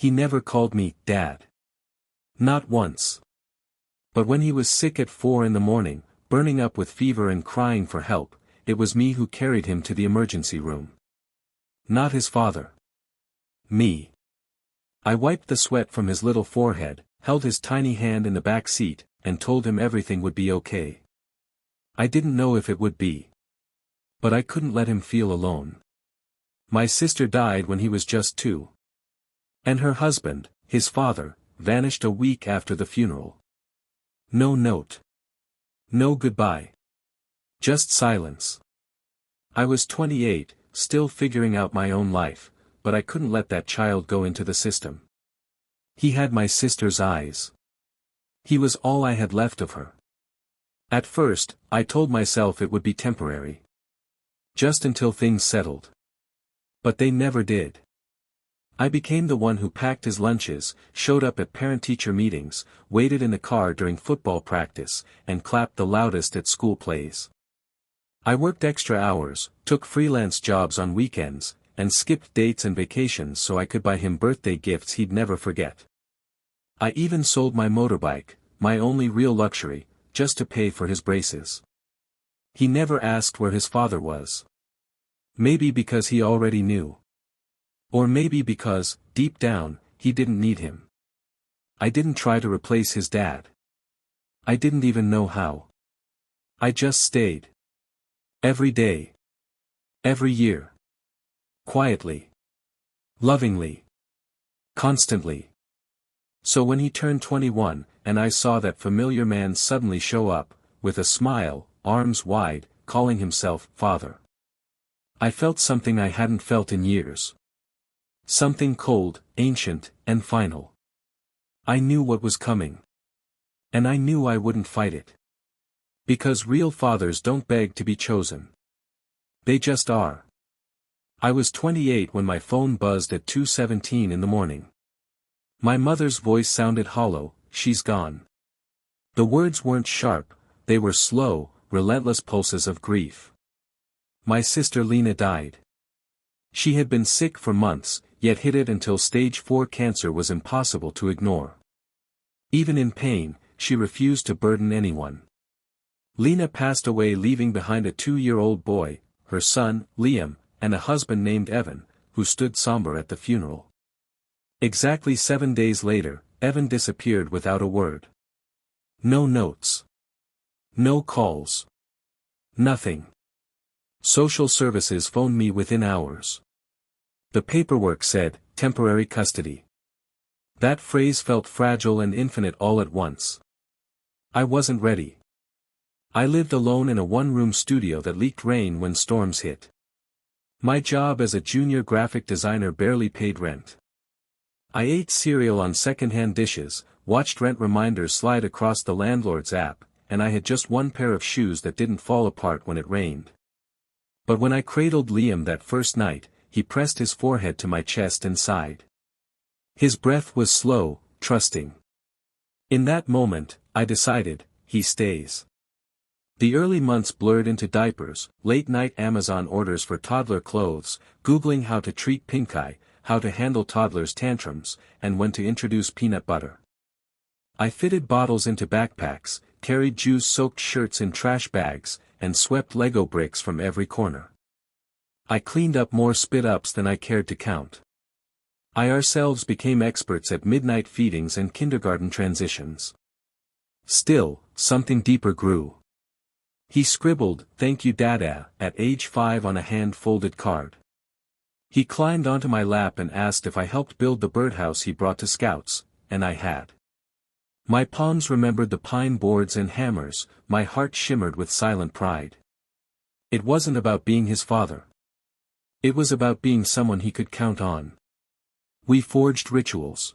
He never called me Dad. Not once. But when he was sick at 4 in the morning, burning up with fever and crying for help, it was me who carried him to the emergency room. Not his father. Me. I wiped the sweat from his little forehead, held his tiny hand in the back seat, and told him everything would be okay. I didn't know if it would be. But I couldn't let him feel alone. My sister died when he was just 2. And her husband, his father, vanished a week after the funeral. No note. No goodbye. Just silence. I was 28, still figuring out my own life, but I couldn't let that child go into the system. He had my sister's eyes. He was all I had left of her. At first, I told myself it would be temporary. Just until things settled. But they never did. I became the one who packed his lunches, showed up at parent-teacher meetings, waited in the car during football practice, and clapped the loudest at school plays. I worked extra hours, took freelance jobs on weekends, and skipped dates and vacations so I could buy him birthday gifts he'd never forget. I even sold my motorbike, my only real luxury, just to pay for his braces. He never asked where his father was. Maybe because he already knew. Or maybe because, deep down, he didn't need him. I didn't try to replace his dad. I didn't even know how. I just stayed. Every day. Every year. Quietly. Lovingly. Constantly. So when he turned 21, and I saw that familiar man suddenly show up, with a smile, arms wide, calling himself Father, I felt something I hadn't felt in years. Something cold, ancient, and final. I knew what was coming. And I knew I wouldn't fight it. Because real fathers don't beg to be chosen. They just are. I was 28 when my phone buzzed at 2:17 in the morning. My mother's voice sounded hollow, "She's gone." The words weren't sharp, they were slow, relentless pulses of grief. My sister Lena died. She had been sick for months, yet hid it until stage 4 cancer was impossible to ignore. Even in pain, she refused to burden anyone. Lena passed away leaving behind a 2-year-old boy, her son, Liam, and a husband named Evan, who stood somber at the funeral. Exactly 7 days later, Evan disappeared without a word. No notes. No calls. Nothing. Social services phoned me within hours. The paperwork said, temporary custody. That phrase felt fragile and infinite all at once. I wasn't ready. I lived alone in a one-room studio that leaked rain when storms hit. My job as a junior graphic designer barely paid rent. I ate cereal on second-hand dishes, watched rent reminders slide across the landlord's app, and I had just one pair of shoes that didn't fall apart when it rained. But when I cradled Liam that first night, he pressed his forehead to my chest and sighed. His breath was slow, trusting. In that moment, I decided, he stays. The early months blurred into diapers, late-night Amazon orders for toddler clothes, Googling how to treat pink eye, how to handle toddlers' tantrums, and when to introduce peanut butter. I fitted bottles into backpacks, carried juice-soaked shirts in trash bags, and swept Lego bricks from every corner. I cleaned up more spit-ups than I cared to count. I ourselves became experts at midnight feedings and kindergarten transitions. Still, something deeper grew. He scribbled, "Thank you Dada," at age 5 on a hand-folded card. He climbed onto my lap and asked if I helped build the birdhouse he brought to Scouts, and I had. My palms remembered the pine boards and hammers, my heart shimmered with silent pride. It wasn't about being his father. It was about being someone he could count on. We forged rituals.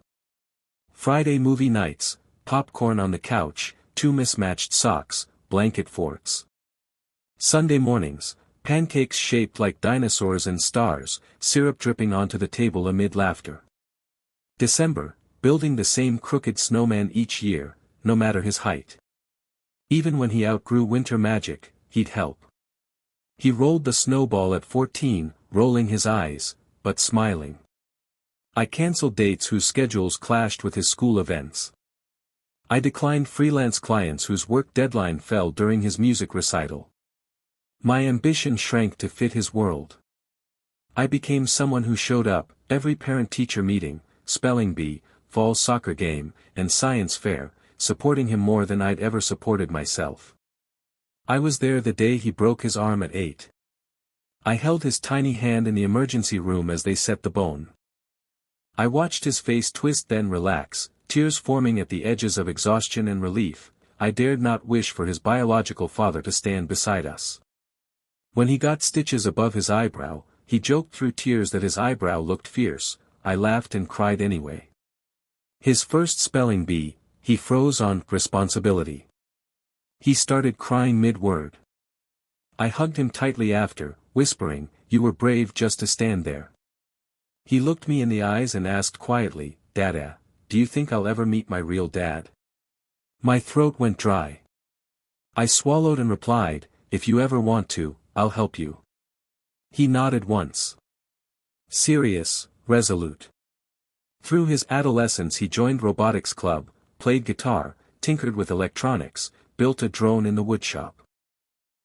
Friday movie nights, popcorn on the couch, 2 mismatched socks, blanket forts. Sunday mornings, pancakes shaped like dinosaurs and stars, syrup dripping onto the table amid laughter. December, building the same crooked snowman each year, no matter his height. Even when he outgrew winter magic, he'd help. He rolled the snowball at 14, rolling his eyes, but smiling. I canceled dates whose schedules clashed with his school events. I declined freelance clients whose work deadline fell during his music recital. My ambition shrank to fit his world. I became someone who showed up, every parent-teacher meeting, spelling bee, fall soccer game, and science fair, supporting him more than I'd ever supported myself. I was there the day he broke his arm at 8. I held his tiny hand in the emergency room as they set the bone. I watched his face twist then relax, tears forming at the edges of exhaustion and relief. I dared not wish for his biological father to stand beside us. When he got stitches above his eyebrow, he joked through tears that his eyebrow looked fierce. I laughed and cried anyway. His first spelling bee, he froze on responsibility. He started crying mid-word. I hugged him tightly after, whispering, "You were brave just to stand there." He looked me in the eyes and asked quietly, "Dada, do you think I'll ever meet my real dad?" My throat went dry. I swallowed and replied, "If you ever want to, I'll help you." He nodded once. Serious, resolute. Through his adolescence he joined robotics club, played guitar, tinkered with electronics, built a drone in the woodshop.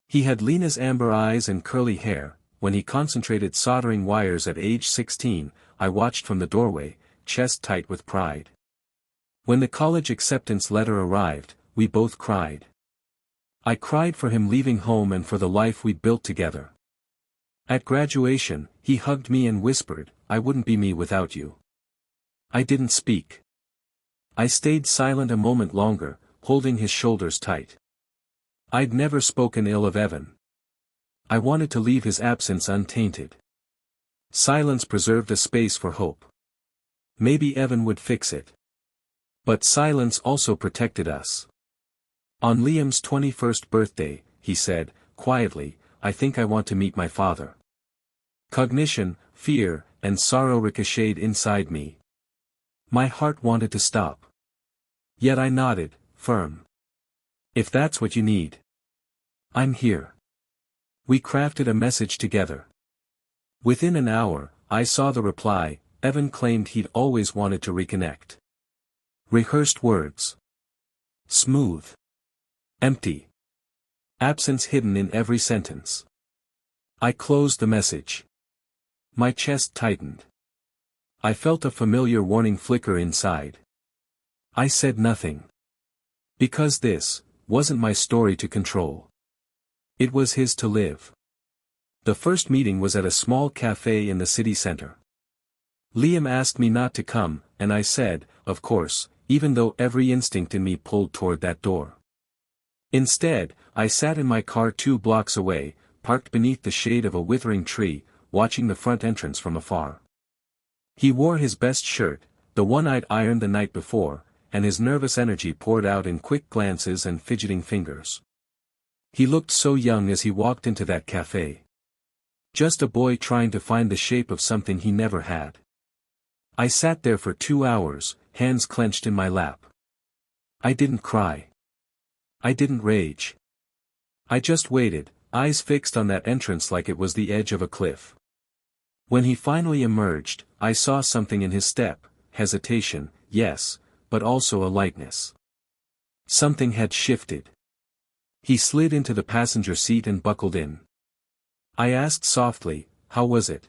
He had Lena's amber eyes and curly hair. When he concentrated soldering wires at age 16, I watched from the doorway, chest tight with pride. When the college acceptance letter arrived, we both cried. I cried for him leaving home and for the life we'd built together. At graduation, he hugged me and whispered, "I wouldn't be me without you." I didn't speak. I stayed silent a moment longer, holding his shoulders tight. I'd never spoken ill of Evan. I wanted to leave his absence untainted. Silence preserved a space for hope. Maybe Evan would fix it. But silence also protected us. On Liam's 21st birthday, he said, quietly, "I think I want to meet my father." Cognition, fear, and sorrow ricocheted inside me. My heart wanted to stop. Yet I nodded, firm. "If that's what you need. I'm here." We crafted a message together. Within an hour, I saw the reply. Evan claimed he'd always wanted to reconnect. Rehearsed words. Smooth. Empty. Absence hidden in every sentence. I closed the message. My chest tightened. I felt a familiar warning flicker inside. I said nothing. Because this wasn't my story to control. It was his to live. The first meeting was at a small cafe in the city center. Liam asked me not to come, and I said, of course, even though every instinct in me pulled toward that door. Instead, I sat in my car 2 blocks away, parked beneath the shade of a withering tree, watching the front entrance from afar. He wore his best shirt, the one I'd ironed the night before, and his nervous energy poured out in quick glances and fidgeting fingers. He looked so young as he walked into that cafe. Just a boy trying to find the shape of something he never had. I sat there for 2 hours, hands clenched in my lap. I didn't cry. I didn't rage. I just waited, eyes fixed on that entrance like it was the edge of a cliff. When he finally emerged, I saw something in his step, hesitation, yes, but also a lightness. Something had shifted. He slid into the passenger seat and buckled in. I asked softly, "How was it?"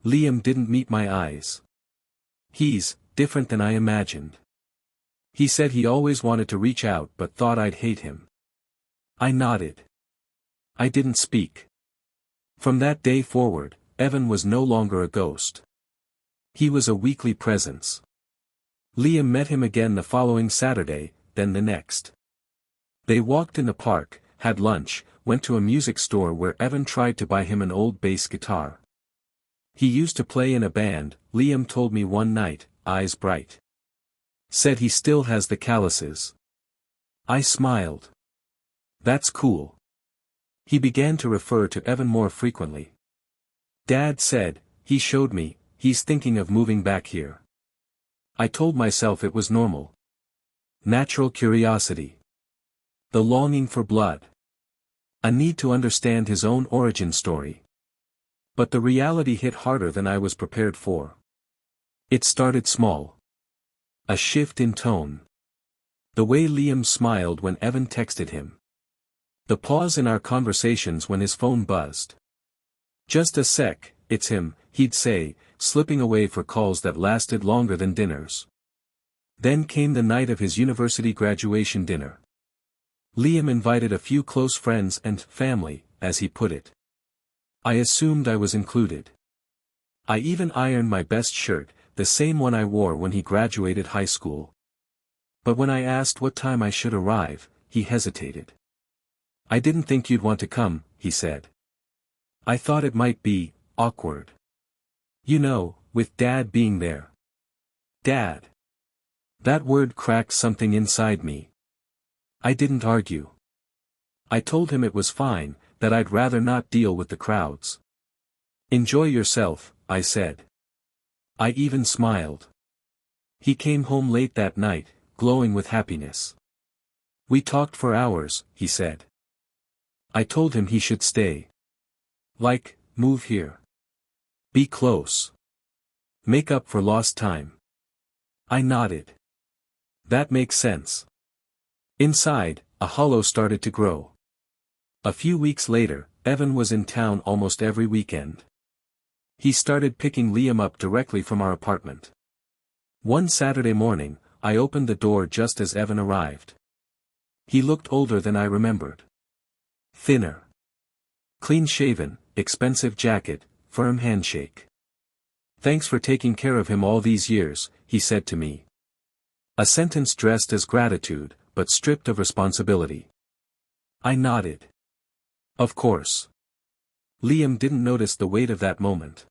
Liam didn't meet my eyes. "He's different than I imagined." He said he always wanted to reach out but thought I'd hate him. I nodded. I didn't speak. From that day forward, Evan was no longer a ghost. He was a weekly presence. Liam met him again the following Saturday, then the next. They walked in the park, had lunch, went to a music store where Evan tried to buy him an old bass guitar. He used to play in a band, Liam told me one night, eyes bright. Said he still has the calluses. I smiled. That's cool. He began to refer to Evan more frequently. Dad said, he showed me, he's thinking of moving back here. I told myself it was normal. Natural curiosity. The longing for blood. A need to understand his own origin story. But the reality hit harder than I was prepared for. It started small. A shift in tone. The way Liam smiled when Evan texted him. The pause in our conversations when his phone buzzed. "Just a sec, it's him," he'd say, slipping away for calls that lasted longer than dinners. Then came the night of his university graduation dinner. Liam invited a few close friends and family, as he put it. I assumed I was included. I even ironed my best shirt, the same one I wore when he graduated high school. But when I asked what time I should arrive, he hesitated. "I didn't think you'd want to come," he said. "I thought it might be awkward. You know, with Dad being there." Dad. That word cracked something inside me. I didn't argue. I told him it was fine, that I'd rather not deal with the crowds. "Enjoy yourself," I said. I even smiled. He came home late that night, glowing with happiness. "We talked for hours," he said. I told him he should stay. Like, move here. Be close. Make up for lost time. I nodded. That makes sense. Inside, a hollow started to grow. A few weeks later, Evan was in town almost every weekend. He started picking Liam up directly from our apartment. One Saturday morning, I opened the door just as Evan arrived. He looked older than I remembered. Thinner. Clean-shaven, expensive jacket, firm handshake. "Thanks for taking care of him all these years," he said to me. A sentence dressed as gratitude, but stripped of responsibility. I nodded. Of course. Liam didn't notice the weight of that moment.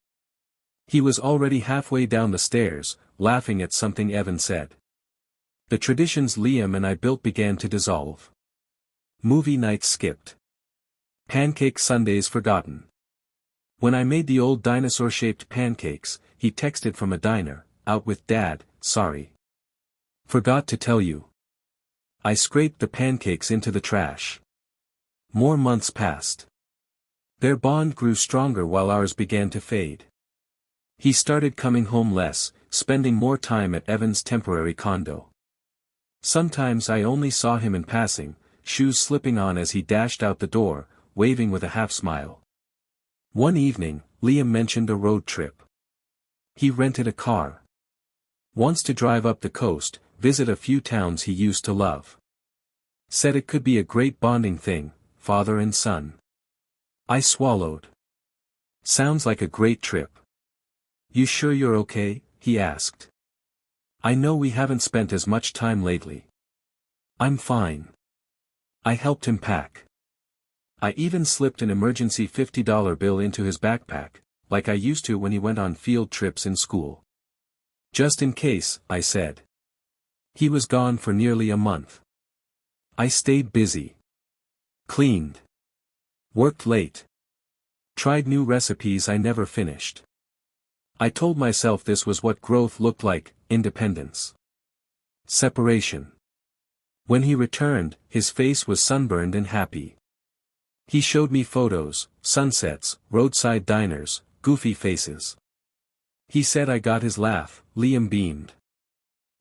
He was already halfway down the stairs, laughing at something Evan said. The traditions Liam and I built began to dissolve. Movie nights skipped. Pancake Sundays forgotten. When I made the old dinosaur-shaped pancakes, he texted from a diner, "Out with Dad, sorry. Forgot to tell you." I scraped the pancakes into the trash. More months passed. Their bond grew stronger while ours began to fade. He started coming home less, spending more time at Evan's temporary condo. Sometimes I only saw him in passing, shoes slipping on as he dashed out the door, waving with a half-smile. One evening, Liam mentioned a road trip. He rented a car. Wants to drive up the coast, visit a few towns he used to love. Said it could be a great bonding thing, father and son. I swallowed. Sounds like a great trip. "You sure you're okay?" he asked. "I know we haven't spent as much time lately." "I'm fine." I helped him pack. I even slipped an emergency $50 bill into his backpack, like I used to when he went on field trips in school. "Just in case," I said. He was gone for nearly a month. I stayed busy. Cleaned. Worked late. Tried new recipes I never finished. I told myself this was what growth looked like: independence. Separation. When he returned, his face was sunburned and happy. He showed me photos, sunsets, roadside diners, goofy faces. He said I got his laugh. Liam beamed.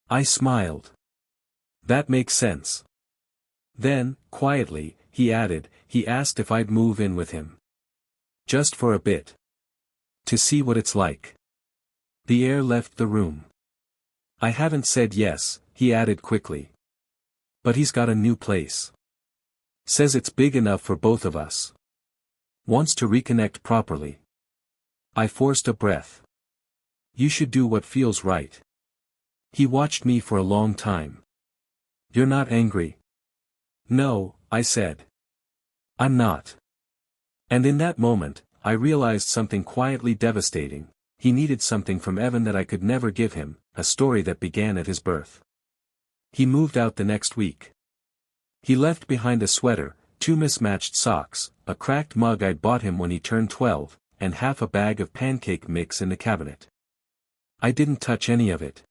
I smiled. That makes sense. Then, quietly, he added, he asked if I'd move in with him. Just for a bit. To see what it's like. The air left the room. I haven't said yes, he added quickly. But he's got a new place. Says it's big enough for both of us. Wants to reconnect properly. I forced a breath. You should do what feels right. He watched me for a long time. You're not angry? No, I said. I'm not. And in that moment, I realized something quietly devastating. He needed something from Evan that I could never give him, a story that began at his birth. He moved out the next week. He left behind a sweater, 2 mismatched socks, a cracked mug I'd bought him when he turned 12, and half a bag of pancake mix in the cabinet. I didn't touch any of it.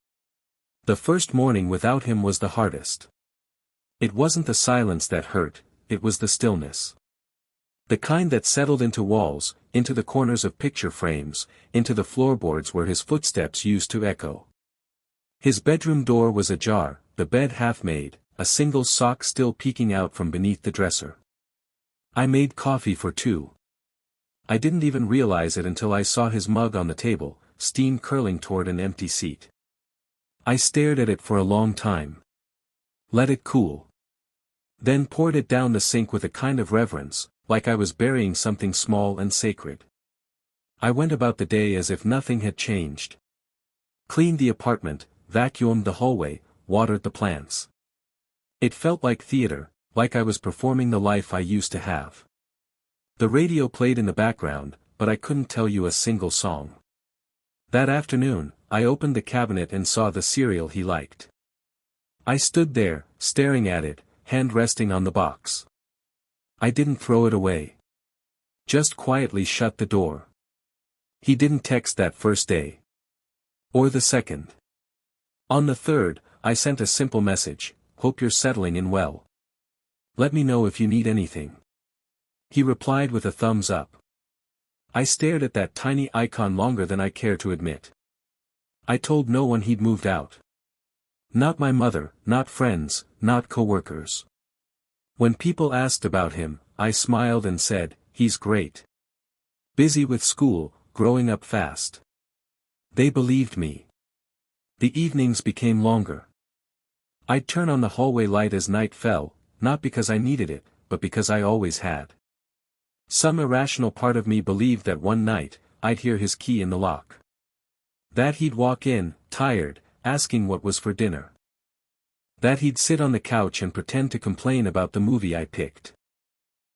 The first morning without him was the hardest. It wasn't the silence that hurt, it was the stillness. The kind that settled into walls, into the corners of picture frames, into the floorboards where his footsteps used to echo. His bedroom door was ajar, the bed half made, a single sock still peeking out from beneath the dresser. I made coffee for two. I didn't even realize it until I saw his mug on the table, steam curling toward an empty seat. I stared at it for a long time. Let it cool. Then poured it down the sink with a kind of reverence, like I was burying something small and sacred. I went about the day as if nothing had changed. Cleaned the apartment, vacuumed the hallway, watered the plants. It felt like theater, like I was performing the life I used to have. The radio played in the background, but I couldn't tell you a single song. That afternoon, I opened the cabinet and saw the cereal he liked. I stood there, staring at it, hand resting on the box. I didn't throw it away. Just quietly shut the door. He didn't text that first day. Or the second. On the third, I sent a simple message, "Hope you're settling in well. Let me know if you need anything." He replied with a thumbs up. I stared at that tiny icon longer than I care to admit. I told no one he'd moved out. Not my mother, not friends, not coworkers. When people asked about him, I smiled and said, "He's great. Busy with school, growing up fast." They believed me. The evenings became longer. I'd turn on the hallway light as night fell, not because I needed it, but because I always had. Some irrational part of me believed that one night, I'd hear his key in the lock. That he'd walk in, tired, asking what was for dinner. That he'd sit on the couch and pretend to complain about the movie I picked.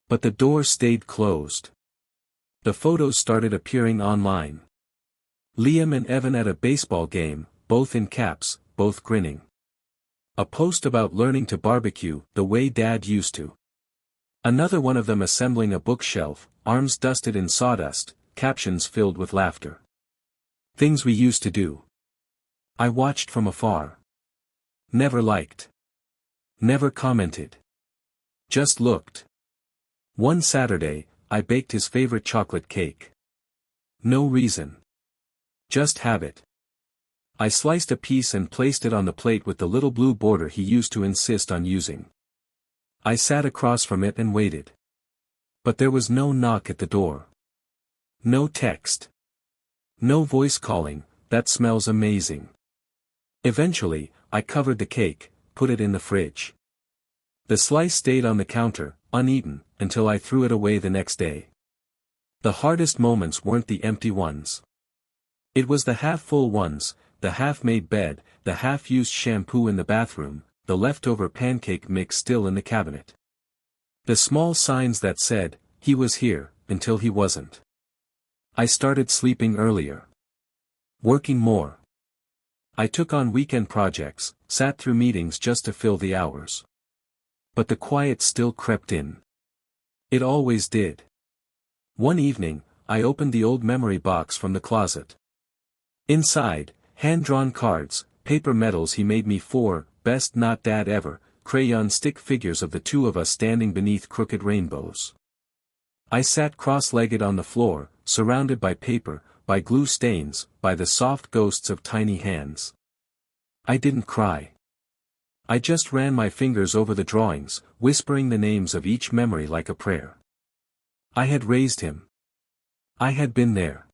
But the door stayed closed. The photos started appearing online. Liam and Evan at a baseball game, both in caps, both grinning. A post about learning to barbecue the way Dad used to. Another one of them assembling a bookshelf, arms dusted in sawdust, captions filled with laughter. Things we used to do. I watched from afar. Never liked. Never commented. Just looked. One Saturday, I baked his favorite chocolate cake. No reason. Just habit. I sliced a piece and placed it on the plate with the little blue border he used to insist on using. I sat across from it and waited. But there was no knock at the door. No text. No voice calling, "That smells amazing." Eventually, I covered the cake, put it in the fridge. The slice stayed on the counter, uneaten, until I threw it away the next day. The hardest moments weren't the empty ones. It was the half-full ones, the half-made bed, the half-used shampoo in the bathroom, the leftover pancake mix still in the cabinet. The small signs that said, "He was here," until he wasn't. I started sleeping earlier. Working more. I took on weekend projects, sat through meetings just to fill the hours. But the quiet still crept in. It always did. One evening, I opened the old memory box from the closet. Inside, hand-drawn cards, paper medals he made me for, best not dad ever, crayon stick figures of the two of us standing beneath crooked rainbows. I sat cross-legged on the floor, surrounded by paper, by glue stains, by the soft ghosts of tiny hands. I didn't cry. I just ran my fingers over the drawings, whispering the names of each memory like a prayer. I had raised him. I had been there.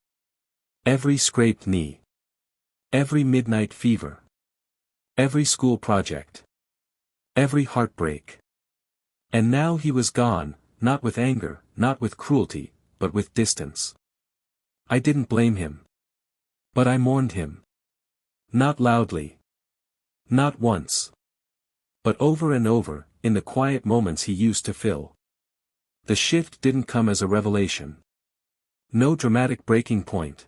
Every scraped knee. Every midnight fever. Every school project. Every heartbreak. And now he was gone, not with anger, not with cruelty, but with distance. I didn't blame him. But I mourned him. Not loudly. Not once. But over and over, in the quiet moments he used to fill. The shift didn't come as a revelation. No dramatic breaking point.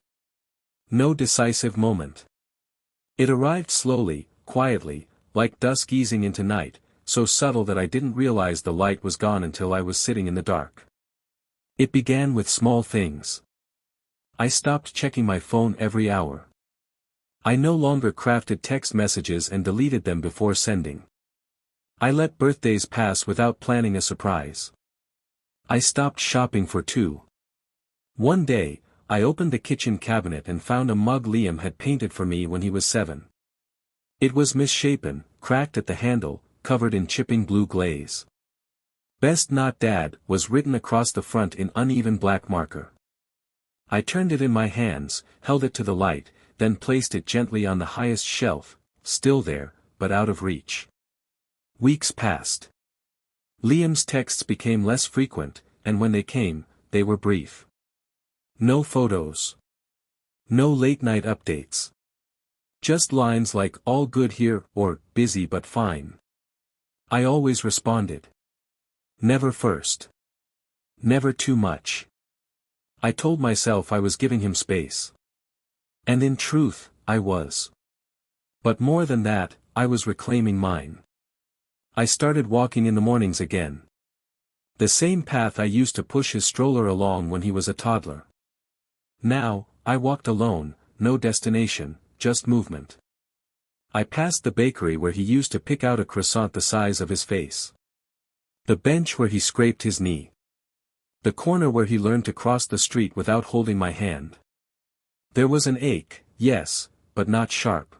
No decisive moment. It arrived slowly, quietly, like dusk easing into night, so subtle that I didn't realize the light was gone until I was sitting in the dark. It began with small things. I stopped checking my phone every hour. I no longer crafted text messages and deleted them before sending. I let birthdays pass without planning a surprise. I stopped shopping for two. One day, I opened the kitchen cabinet and found a mug Liam had painted for me when he was 7. It was misshapen, cracked at the handle, covered in chipping blue glaze. "Best not Dad" was written across the front in uneven black marker. I turned it in my hands, held it to the light, then placed it gently on the highest shelf, still there, but out of reach. Weeks passed. Liam's texts became less frequent, and when they came, they were brief. No photos. No late-night updates. Just lines like "all good here" or "busy but fine." I always responded. Never first. Never too much. I told myself I was giving him space. And in truth, I was. But more than that, I was reclaiming mine. I started walking in the mornings again. The same path I used to push his stroller along when he was a toddler. Now, I walked alone, no destination, just movement. I passed the bakery where he used to pick out a croissant the size of his face. The bench where he scraped his knee. The corner where he learned to cross the street without holding my hand. There was an ache, yes, but not sharp.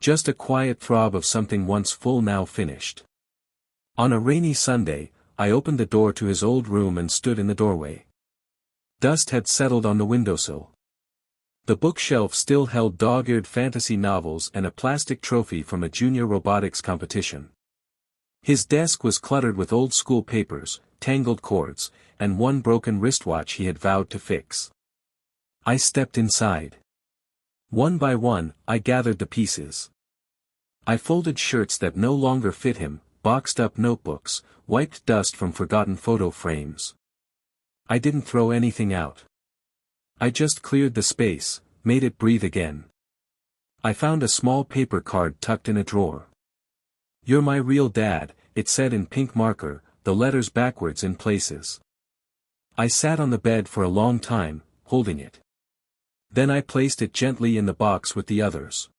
Just a quiet throb of something once full now finished. On a rainy Sunday, I opened the door to his old room and stood in the doorway. Dust had settled on the windowsill. The bookshelf still held dog-eared fantasy novels and a plastic trophy from a junior robotics competition. His desk was cluttered with old school papers, tangled cords, and one broken wristwatch he had vowed to fix. I stepped inside. One by one, I gathered the pieces. I folded shirts that no longer fit him, boxed up notebooks, wiped dust from forgotten photo frames. I didn't throw anything out. I just cleared the space, made it breathe again. I found a small paper card tucked in a drawer. "You're my real dad," it said in pink marker, the letters backwards in places. I sat on the bed for a long time, holding it. Then I placed it gently in the box with the others.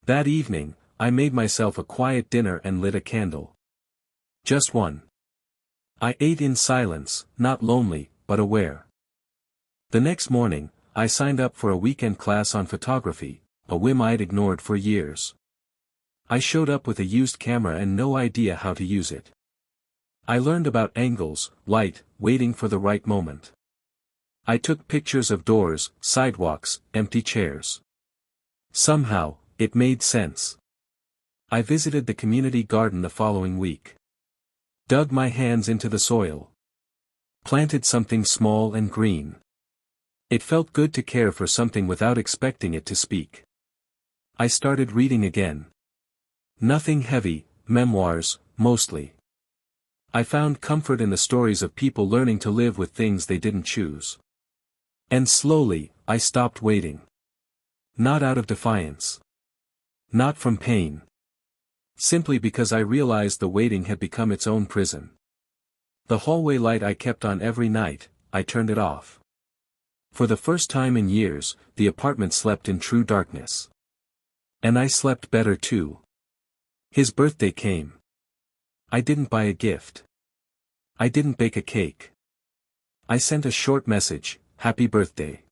That evening, I made myself a quiet dinner and lit a candle. Just one. I ate in silence, not lonely, but aware. The next morning, I signed up for a weekend class on photography, a whim I'd ignored for years. I showed up with a used camera and no idea how to use it. I learned about angles, light, waiting for the right moment. I took pictures of doors, sidewalks, empty chairs. Somehow, it made sense. I visited the community garden the following week. Dug my hands into the soil. Planted something small and green. It felt good to care for something without expecting it to speak. I started reading again. Nothing heavy, memoirs, mostly. I found comfort in the stories of people learning to live with things they didn't choose. And slowly, I stopped waiting. Not out of defiance. Not from pain. Simply because I realized the waiting had become its own prison. The hallway light I kept on every night, I turned it off. For the first time in years, the apartment slept in true darkness. And I slept better too. His birthday came. I didn't buy a gift. I didn't bake a cake. I sent a short message, "Happy birthday.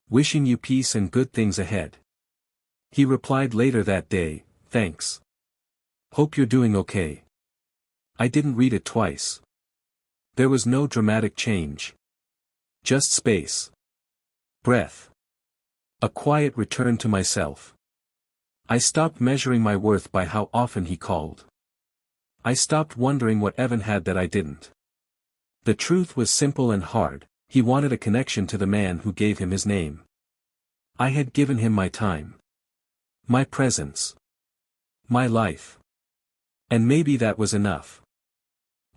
Wishing you peace and good things ahead." He replied later that day, "Thanks. Hope you're doing okay." I didn't read it twice. There was no dramatic change. Just space. Breath. A quiet return to myself. I stopped measuring my worth by how often he called. I stopped wondering what Evan had that I didn't. The truth was simple and hard, he wanted a connection to the man who gave him his name. I had given him my time. My presence. My life. And maybe that was enough.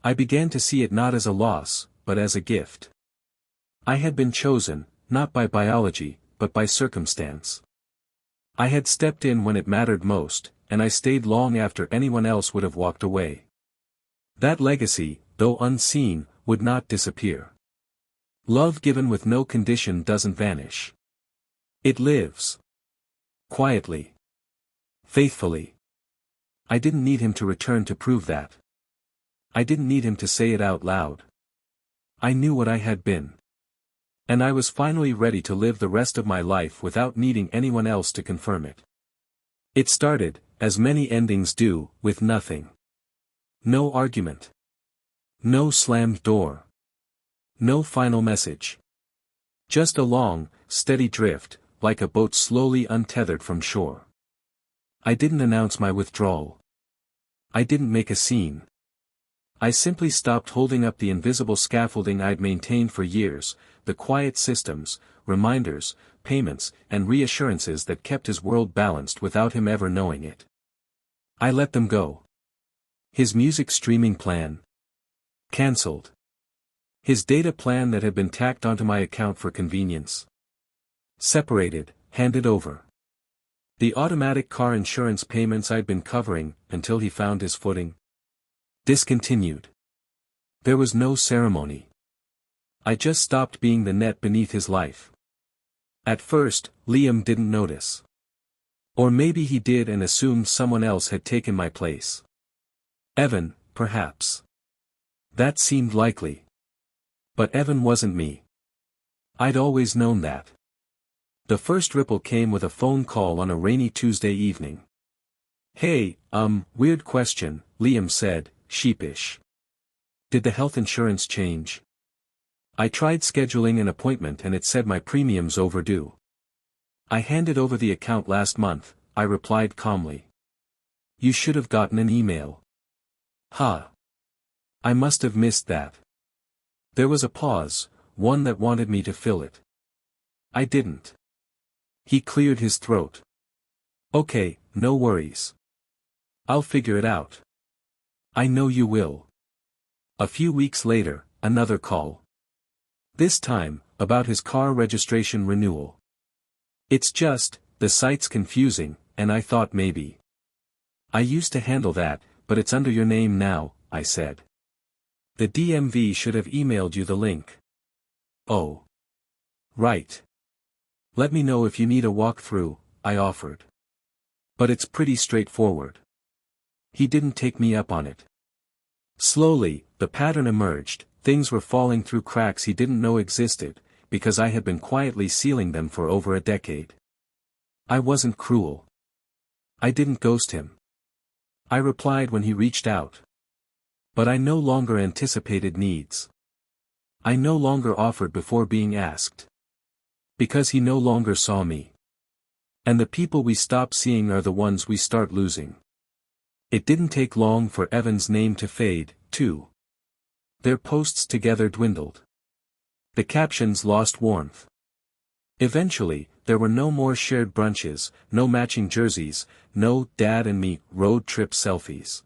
I began to see it not as a loss, but as a gift. I had been chosen, not by biology, but by circumstance. I had stepped in when it mattered most, and I stayed long after anyone else would have walked away. That legacy, though unseen, would not disappear. Love given with no condition doesn't vanish. It lives. Quietly. Faithfully. I didn't need him to return to prove that. I didn't need him to say it out loud. I knew what I had been. And I was finally ready to live the rest of my life without needing anyone else to confirm it. It started, as many endings do, with nothing. No argument. No slammed door. No final message. Just a long, steady drift, like a boat slowly untethered from shore. I didn't announce my withdrawal. I didn't make a scene. I simply stopped holding up the invisible scaffolding I'd maintained for years, the quiet systems, reminders, payments, and reassurances that kept his world balanced without him ever knowing it. I let them go. His music streaming plan. Cancelled. His data plan that had been tacked onto my account for convenience. Separated, handed over. The automatic car insurance payments I'd been covering, until he found his footing. Discontinued. There was no ceremony. I just stopped being the net beneath his life. At first, Liam didn't notice. Or maybe he did and assumed someone else had taken my place. Evan, perhaps. That seemed likely. But Evan wasn't me. I'd always known that. The first ripple came with a phone call on a rainy Tuesday evening. "Hey, weird question," Liam said, sheepish. "Did the health insurance change? I tried scheduling an appointment and it said my premium's overdue." "I handed over the account last month," I replied calmly. "You should have gotten an email." "Huh. I must have missed that." There was a pause, one that wanted me to fill it. I didn't. He cleared his throat. "Okay, no worries. I'll figure it out." "I know you will." A few weeks later, another call. This time, about his car registration renewal. "It's just, the site's confusing," and I thought maybe. "I used to handle that, but it's under your name now," I said. "The DMV should have emailed you the link." "Oh. Right. Let me know if you need a walkthrough," I offered. "But it's pretty straightforward." He didn't take me up on it. Slowly, the pattern emerged, things were falling through cracks he didn't know existed, because I had been quietly sealing them for over a decade. I wasn't cruel. I didn't ghost him. I replied when he reached out. But I no longer anticipated needs. I no longer offered before being asked. Because he no longer saw me. And the people we stop seeing are the ones we start losing. It didn't take long for Evan's name to fade, too. Their posts together dwindled. The captions lost warmth. Eventually, there were no more shared brunches, no matching jerseys, no "Dad and me" road trip selfies.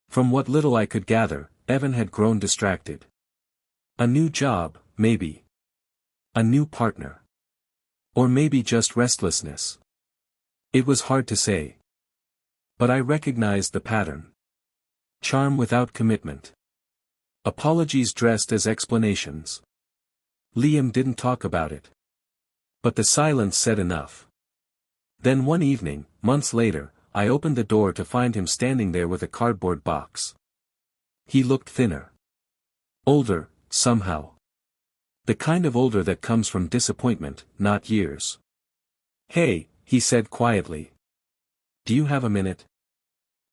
From what little I could gather, Evan had grown distracted. A new job, maybe. A new partner. Or maybe just restlessness. It was hard to say. But I recognized the pattern. Charm without commitment. Apologies dressed as explanations. Liam didn't talk about it. But the silence said enough. Then one evening, months later, I opened the door to find him standing there with a cardboard box. He looked thinner. Older, somehow. The kind of older that comes from disappointment, not years. "Hey," he said quietly. "Do you have a minute?"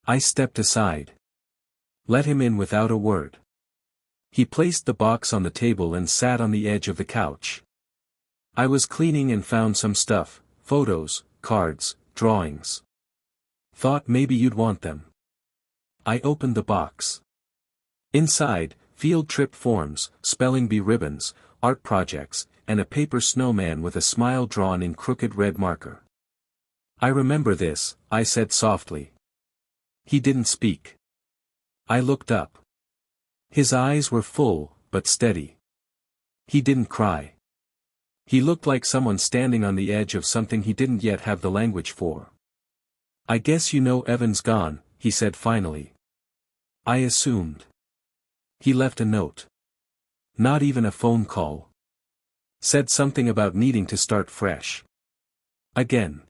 I stepped aside. Let him in without a word. He placed the box on the table and sat on the edge of the couch. "I was cleaning and found some stuff, photos, cards, drawings. Thought maybe you'd want them." I opened the box. Inside, field trip forms, spelling bee ribbons, art projects, and a paper snowman with a smile drawn in crooked red marker. "I remember this," I said softly. He didn't speak. I looked up. His eyes were full, but steady. He didn't cry. He looked like someone standing on the edge of something he didn't yet have the language for. "I guess you know Evan's gone," he said finally. I assumed. He left a note. Not even a phone call. Said something about needing to start fresh. Again.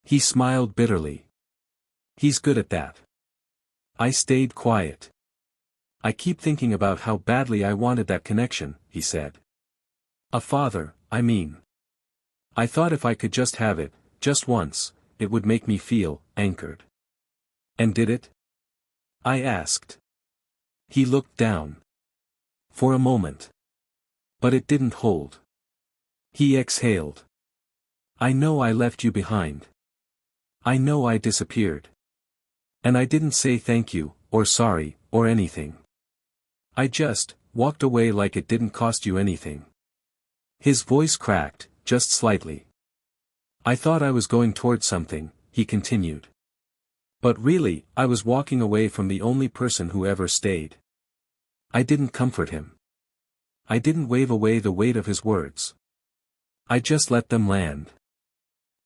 He smiled bitterly. He's good at that. I stayed quiet. I keep thinking about how badly I wanted that connection, he said. A father, I mean. I thought if I could just have it, just once, it would make me feel anchored. And did it? I asked. He looked down. For a moment. But it didn't hold. He exhaled. I know I left you behind. I know I disappeared. And I didn't say thank you, or sorry, or anything. I just walked away like it didn't cost you anything. His voice cracked, just slightly. I thought I was going toward something, he continued. But really, I was walking away from the only person who ever stayed. I didn't comfort him. I didn't wave away the weight of his words. I just let them land.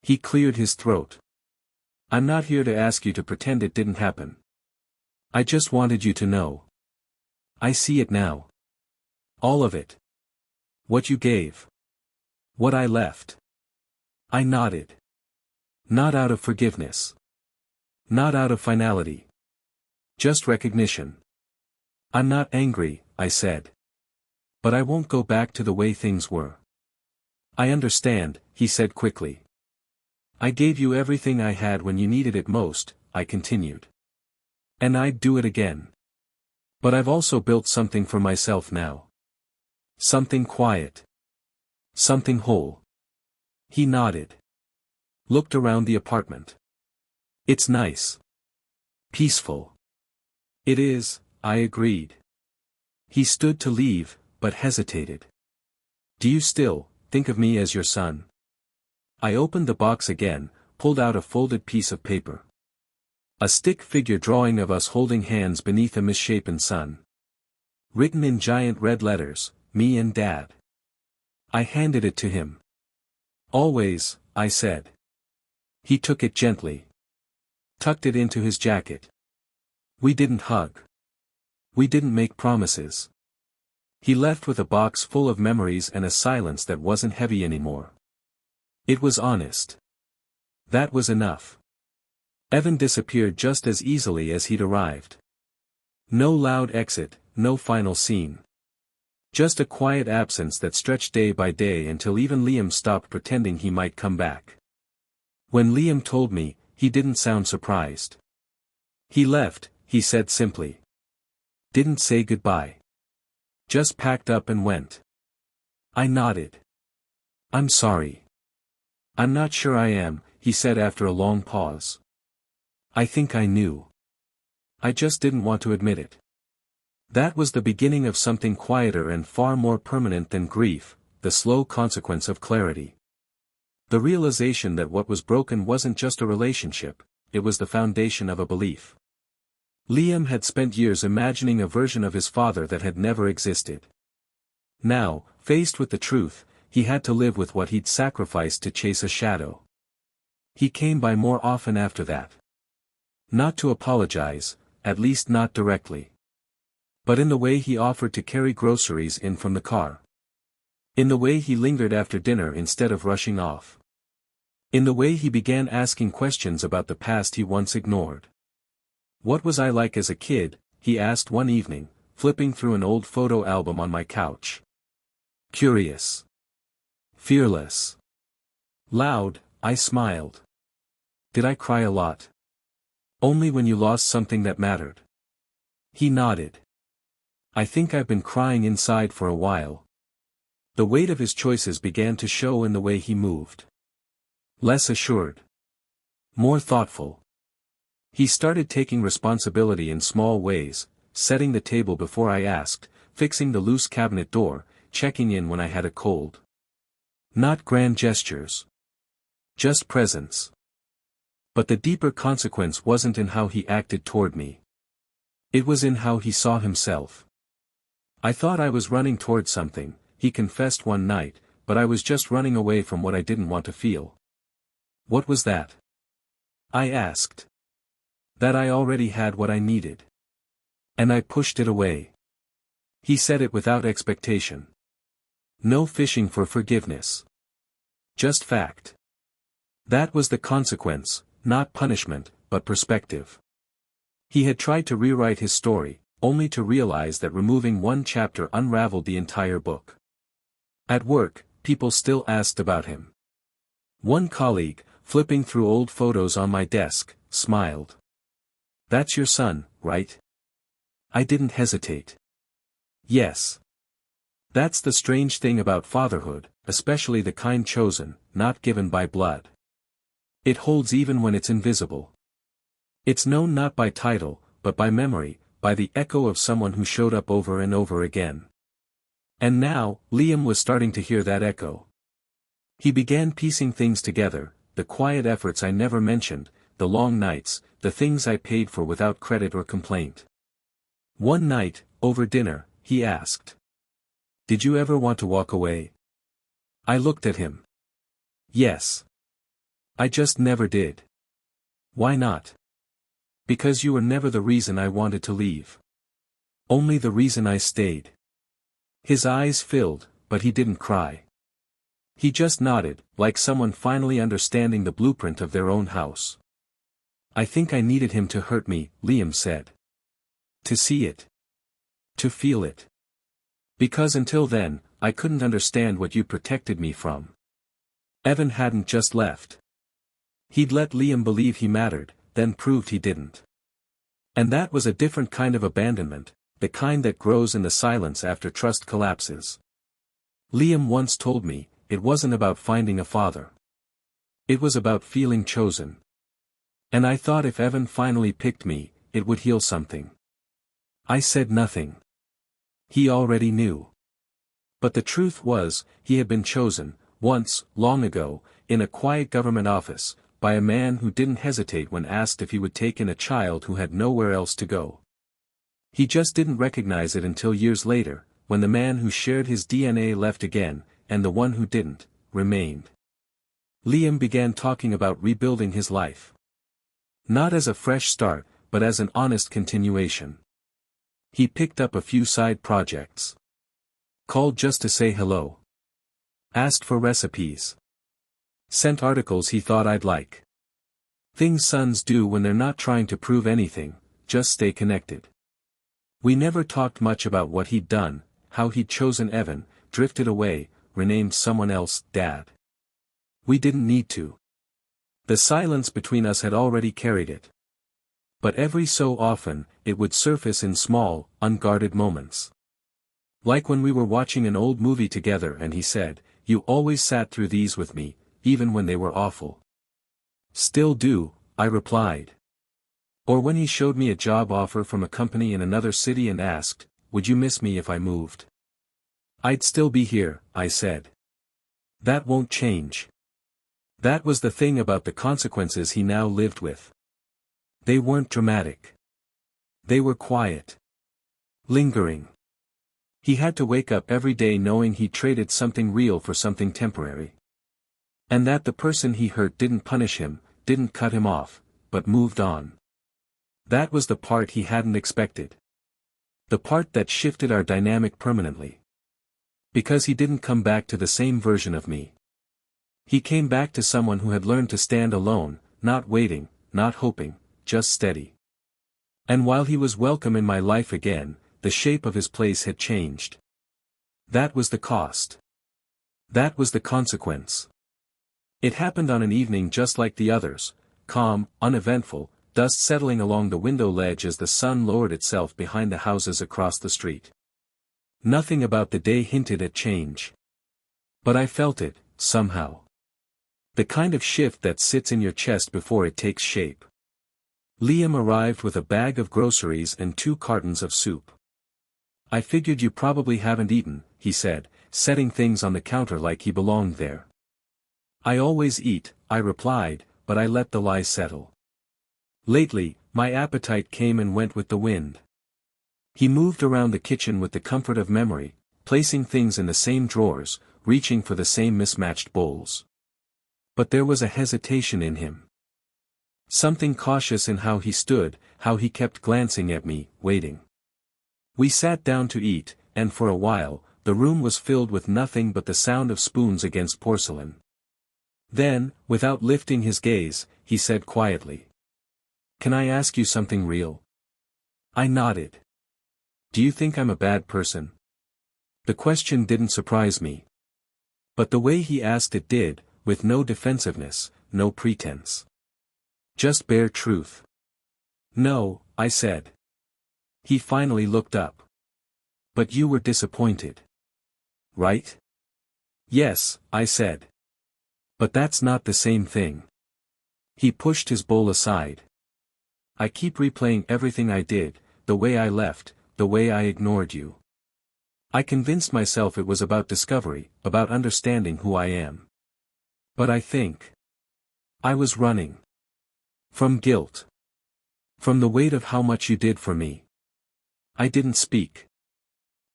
He cleared his throat. I'm not here to ask you to pretend it didn't happen. I just wanted you to know. I see it now. All of it. What you gave. What I left. I nodded. Not out of forgiveness. Not out of finality. Just recognition. I'm not angry, I said. But I won't go back to the way things were. I understand, he said quickly. I gave you everything I had when you needed it most, I continued. And I'd do it again. But I've also built something for myself now. Something quiet. Something whole. He nodded. Looked around the apartment. It's nice. Peaceful. It is, I agreed. He stood to leave, but hesitated. Do you still think of me as your son? I opened the box again, pulled out a folded piece of paper. A stick figure drawing of us holding hands beneath a misshapen sun. Written in giant red letters, me and Dad. I handed it to him. Always, I said. He took it gently. Tucked it into his jacket. We didn't hug. We didn't make promises. He left with a box full of memories and a silence that wasn't heavy anymore. It was honest. That was enough. Evan disappeared just as easily as he'd arrived. No loud exit, no final scene. Just a quiet absence that stretched day by day until even Liam stopped pretending he might come back. When Liam told me, he didn't sound surprised. He left, he said simply. Didn't say goodbye. Just packed up and went. I nodded. I'm sorry. I'm not sure I am, he said after a long pause. I think I knew. I just didn't want to admit it. That was the beginning of something quieter and far more permanent than grief, the slow consequence of clarity. The realization that what was broken wasn't just a relationship, it was the foundation of a belief. Liam had spent years imagining a version of his father that had never existed. Now, faced with the truth, he had to live with what he'd sacrificed to chase a shadow. He came by more often after that. Not to apologize, at least not directly. But in the way he offered to carry groceries in from the car. In the way he lingered after dinner instead of rushing off. In the way he began asking questions about the past he once ignored. What was I like as a kid, he asked one evening, flipping through an old photo album on my couch. Curious. Fearless. Loud, I smiled. Did I cry a lot? Only when you lost something that mattered. He nodded. I think I've been crying inside for a while. The weight of his choices began to show in the way he moved. Less assured. More thoughtful. He started taking responsibility in small ways, setting the table before I asked, fixing the loose cabinet door, checking in when I had a cold. Not grand gestures. Just presence. But the deeper consequence wasn't in how he acted toward me. It was in how he saw himself. I thought I was running toward something, he confessed one night, but I was just running away from what I didn't want to feel. What was that? I asked. That I already had what I needed. And I pushed it away. He said it without expectation. No fishing for forgiveness. Just fact. That was the consequence, not punishment, but perspective. He had tried to rewrite his story, only to realize that removing one chapter unraveled the entire book. At work, people still asked about him. One colleague, flipping through old photos on my desk, smiled. "That's your son, right?" I didn't hesitate. Yes. That's the strange thing about fatherhood, especially the kind chosen, not given by blood. It holds even when it's invisible. It's known not by title, but by memory, by the echo of someone who showed up over and over again. And now, Liam was starting to hear that echo. He began piecing things together, the quiet efforts I never mentioned, the long nights, the things I paid for without credit or complaint. One night, over dinner, he asked, "Did you ever want to walk away?" I looked at him. Yes. I just never did. Why not? Because you were never the reason I wanted to leave. Only the reason I stayed. His eyes filled, but he didn't cry. He just nodded, like someone finally understanding the blueprint of their own house. "I think I needed him to hurt me," Liam said. "To see it. To feel it. Because until then, I couldn't understand what you protected me from." Evan hadn't just left. He'd let Liam believe he mattered, then proved he didn't. And that was a different kind of abandonment, the kind that grows in the silence after trust collapses. Liam once told me, it wasn't about finding a father. It was about feeling chosen. And I thought if Evan finally picked me, it would heal something. I said nothing. He already knew. But the truth was, he had been chosen, once, long ago, in a quiet government office, by a man who didn't hesitate when asked if he would take in a child who had nowhere else to go. He just didn't recognize it until years later, when the man who shared his DNA left again, and the one who didn't, remained. Liam began talking about rebuilding his life. Not as a fresh start, but as an honest continuation. He picked up a few side projects. Called just to say hello. Asked for recipes. Sent articles he thought I'd like. Things sons do when they're not trying to prove anything, just stay connected. We never talked much about what he'd done, how he'd chosen Evan, drifted away, renamed someone else Dad. We didn't need to. The silence between us had already carried it. But every so often, it would surface in small, unguarded moments. Like when we were watching an old movie together and he said, "You always sat through these with me, even when they were awful." "Still do," I replied. Or when he showed me a job offer from a company in another city and asked, "Would you miss me if I moved?" "I'd still be here," I said. That won't change. That was the thing about the consequences he now lived with. They weren't dramatic. They were quiet. Lingering. He had to wake up every day knowing he traded something real for something temporary. And that the person he hurt didn't punish him, didn't cut him off, but moved on. That was the part he hadn't expected. The part that shifted our dynamic permanently. Because he didn't come back to the same version of me. He came back to someone who had learned to stand alone, not waiting, not hoping, just steady. And while he was welcome in my life again, the shape of his place had changed. That was the cost. That was the consequence. It happened on an evening just like the others, calm, uneventful, dust settling along the window ledge as the sun lowered itself behind the houses across the street. Nothing about the day hinted at change. But I felt it, somehow. The kind of shift that sits in your chest before it takes shape. Liam arrived with a bag of groceries and 2 cartons of soup. "I figured you probably haven't eaten," he said, setting things on the counter like he belonged there. "I always eat," I replied, but I let the lie settle. Lately, my appetite came and went with the wind. He moved around the kitchen with the comfort of memory, placing things in the same drawers, reaching for the same mismatched bowls. But there was a hesitation in him. Something cautious in how he stood, how he kept glancing at me, waiting. We sat down to eat, and for a while, the room was filled with nothing but the sound of spoons against porcelain. Then, without lifting his gaze, he said quietly, "Can I ask you something real?" I nodded. Do you think I'm a bad person? The question didn't surprise me. But the way he asked it did, with no defensiveness, no pretense. Just bare truth. No, I said. He finally looked up. But you were disappointed. Right? Yes, I said. But that's not the same thing. He pushed his bowl aside. I keep replaying everything I did, the way I left, the way I ignored you. I convinced myself it was about discovery, about understanding who I am. But I think I was running from guilt. From the weight of how much you did for me. I didn't speak.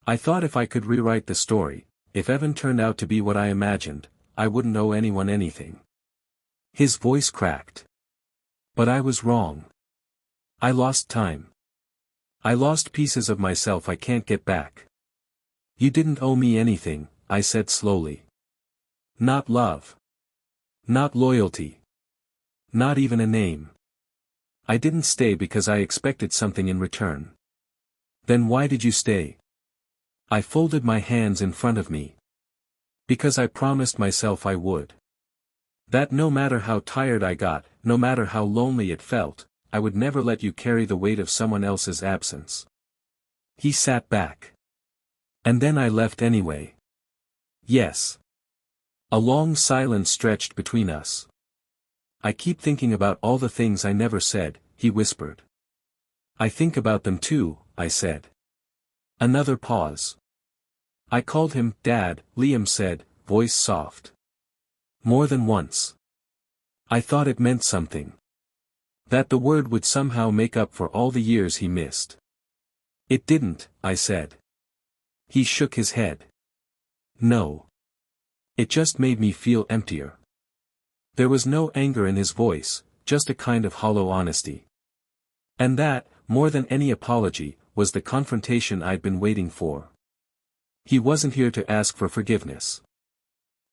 I thought if I could rewrite the story, if Evan turned out to be what I imagined, I wouldn't owe anyone anything. His voice cracked. But I was wrong. I lost time. I lost pieces of myself I can't get back. You didn't owe me anything, I said slowly. Not love. Not loyalty. Not even a name. I didn't stay because I expected something in return. Then why did you stay? I folded my hands in front of me. Because I promised myself I would. That no matter how tired I got, no matter how lonely it felt, I would never let you carry the weight of someone else's absence. He sat back. And then I left anyway. Yes. A long silence stretched between us. I keep thinking about all the things I never said, he whispered. I think about them too, I said. Another pause. I called him Dad, Liam said, voice soft. More than once. I thought it meant something. That the word would somehow make up for all the years he missed. It didn't, I said. He shook his head. No. It just made me feel emptier. There was no anger in his voice, just a kind of hollow honesty. And that, more than any apology, was the confrontation I'd been waiting for. He wasn't here to ask for forgiveness.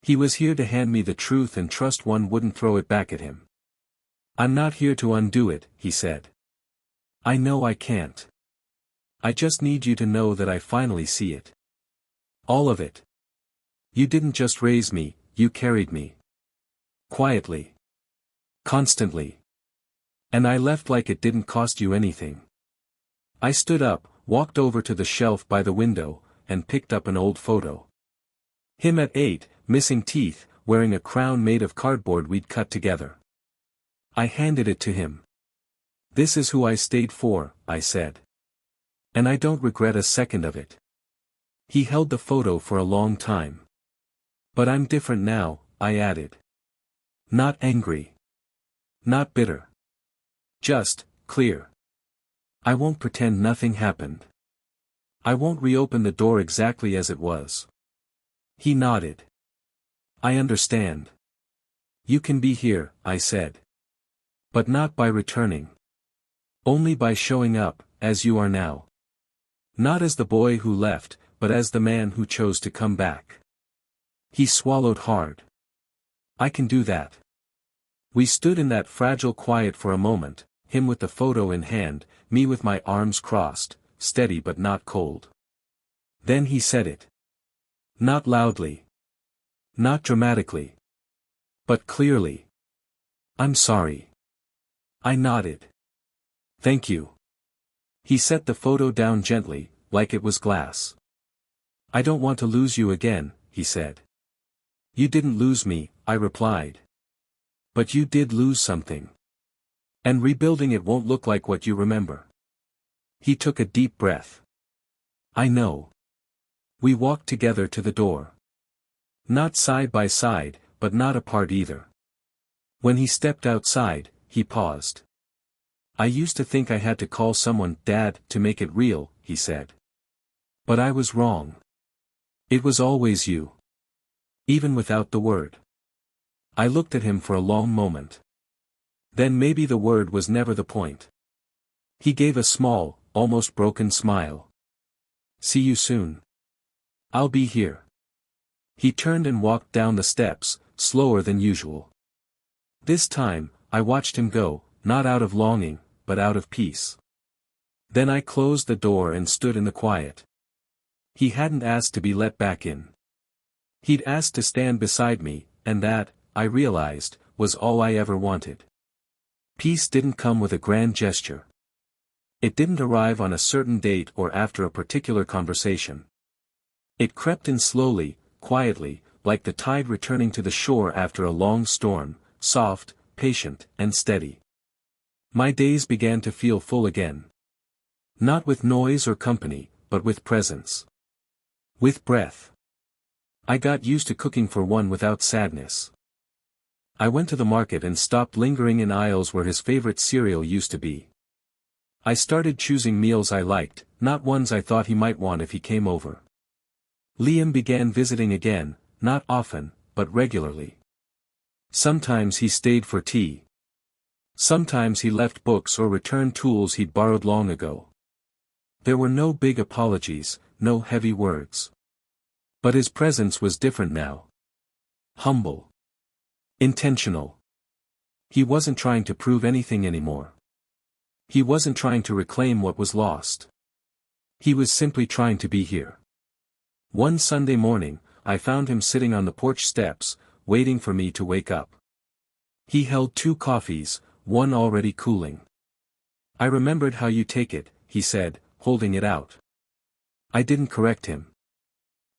He was here to hand me the truth and trust one wouldn't throw it back at him. I'm not here to undo it, he said. I know I can't. I just need you to know that I finally see it. All of it. You didn't just raise me, you carried me. Quietly. Constantly. And I left like it didn't cost you anything. I stood up, walked over to the shelf by the window, and picked up an old photo. Him at 8, missing teeth, wearing a crown made of cardboard we'd cut together. I handed it to him. This is who I stayed for, I said. And I don't regret a second of it. He held the photo for a long time. But I'm different now, I added. Not angry. Not bitter. Just, clear. I won't pretend nothing happened. I won't reopen the door exactly as it was. He nodded. I understand. You can be here, I said. But not by returning. Only by showing up, as you are now. Not as the boy who left, but as the man who chose to come back. He swallowed hard. I can do that. We stood in that fragile quiet for a moment, him with the photo in hand, me with my arms crossed, steady but not cold. Then he said it. Not loudly. Not dramatically. But clearly. I'm sorry. I nodded. Thank you. He set the photo down gently, like it was glass. I don't want to lose you again, he said. You didn't lose me, I replied. But you did lose something. And rebuilding it won't look like what you remember. He took a deep breath. I know. We walked together to the door. Not side by side, but not apart either. When he stepped outside, he paused. I used to think I had to call someone Dad to make it real, he said. But I was wrong. It was always you. Even without the word. I looked at him for a long moment. Then maybe the word was never the point. He gave a small, almost broken smile. See you soon. I'll be here. He turned and walked down the steps, slower than usual. This time, I watched him go, not out of longing, but out of peace. Then I closed the door and stood in the quiet. He hadn't asked to be let back in. He'd asked to stand beside me, and that, I realized, was all I ever wanted. Peace didn't come with a grand gesture. It didn't arrive on a certain date or after a particular conversation. It crept in slowly, quietly, like the tide returning to the shore after a long storm, soft, patient, and steady. My days began to feel full again. Not with noise or company, but with presence. With breath. I got used to cooking for one without sadness. I went to the market and stopped lingering in aisles where his favorite cereal used to be. I started choosing meals I liked, not ones I thought he might want if he came over. Liam began visiting again, not often, but regularly. Sometimes he stayed for tea. Sometimes he left books or returned tools he'd borrowed long ago. There were no big apologies, no heavy words. But his presence was different now. Humble. Intentional. He wasn't trying to prove anything anymore. He wasn't trying to reclaim what was lost. He was simply trying to be here. One Sunday morning, I found him sitting on the porch steps, waiting for me to wake up. He held 2 coffees, one already cooling. "I remembered how you take it," he said, holding it out. I didn't correct him.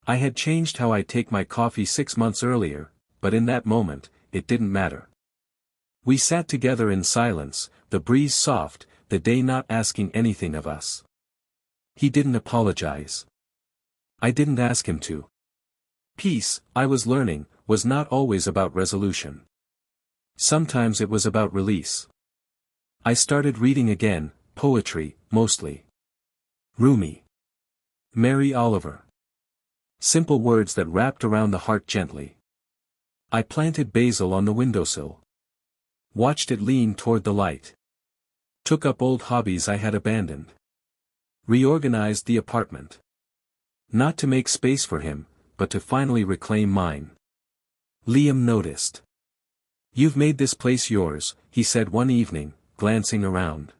I had changed how I take my coffee 6 months earlier, but in that moment, it didn't matter. We sat together in silence, the breeze soft, the day not asking anything of us. He didn't apologize. I didn't ask him to. Peace, I was learning, was not always about resolution. Sometimes it was about release. I started reading again, poetry, mostly. Rumi. Mary Oliver. Simple words that wrapped around the heart gently. I planted basil on the windowsill. Watched it lean toward the light. Took up old hobbies I had abandoned. Reorganized the apartment. Not to make space for him, but to finally reclaim mine. Liam noticed. "You've made this place yours," he said one evening, glancing around.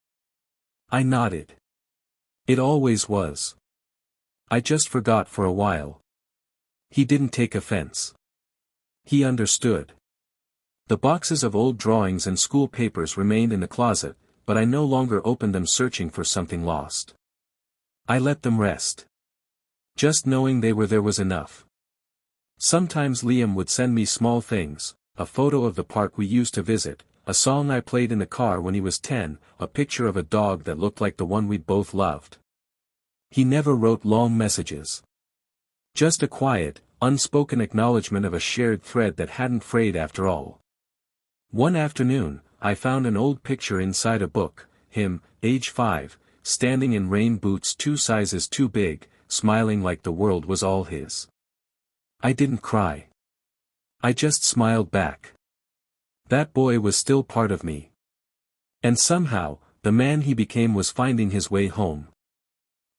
I nodded. "It always was. I just forgot for a while." He didn't take offense. He understood. The boxes of old drawings and school papers remained in the closet, but I no longer opened them searching for something lost. I let them rest. Just knowing they were there was enough. Sometimes Liam would send me small things, a photo of the park we used to visit, a song I played in the car when he was 10, a picture of a dog that looked like the one we'd both loved. He never wrote long messages. Just a quiet, unspoken acknowledgement of a shared thread that hadn't frayed after all. One afternoon, I found an old picture inside a book, him, age 5, standing in rain boots 2 sizes too big, smiling like the world was all his. I didn't cry. I just smiled back. That boy was still part of me. And somehow, the man he became was finding his way home.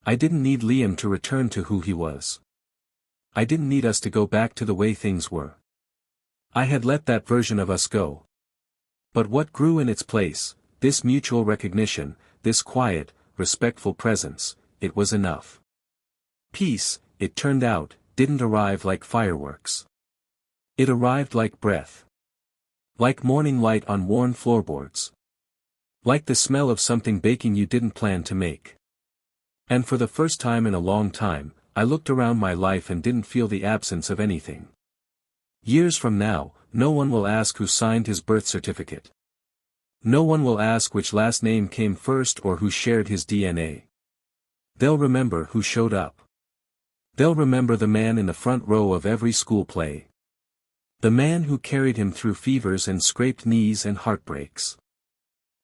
I didn't need Liam to return to who he was. I didn't need us to go back to the way things were. I had let that version of us go. But what grew in its place, this mutual recognition, this quiet, respectful presence, it was enough. Peace, it turned out, didn't arrive like fireworks. It arrived like breath. Like morning light on worn floorboards. Like the smell of something baking you didn't plan to make. And for the first time in a long time, I looked around my life and didn't feel the absence of anything. Years from now, no one will ask who signed his birth certificate. No one will ask which last name came first or who shared his DNA. They'll remember who showed up. They'll remember the man in the front row of every school play. The man who carried him through fevers and scraped knees and heartbreaks.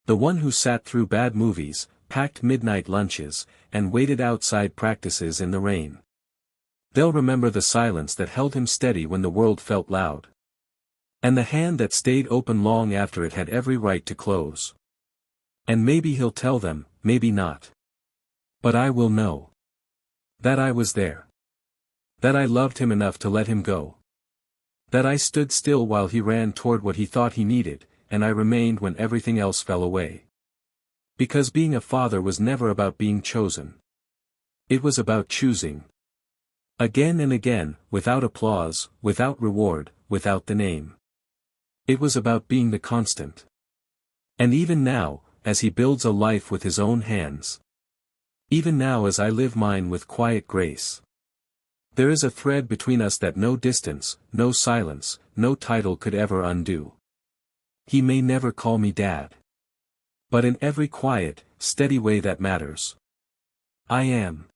The one who sat through bad movies, packed midnight lunches, and waited outside practices in the rain. They'll remember the silence that held him steady when the world felt loud. And the hand that stayed open long after it had every right to close. And maybe he'll tell them, maybe not. But I will know. That I was there. That I loved him enough to let him go. That I stood still while he ran toward what he thought he needed, and I remained when everything else fell away. Because being a father was never about being chosen. It was about choosing. Again and again, without applause, without reward, without the name. It was about being the constant. And even now, as he builds a life with his own hands. Even now as I live mine with quiet grace. There is a thread between us that no distance, no silence, no title could ever undo. He may never call me Dad. But in every quiet, steady way that matters, I am.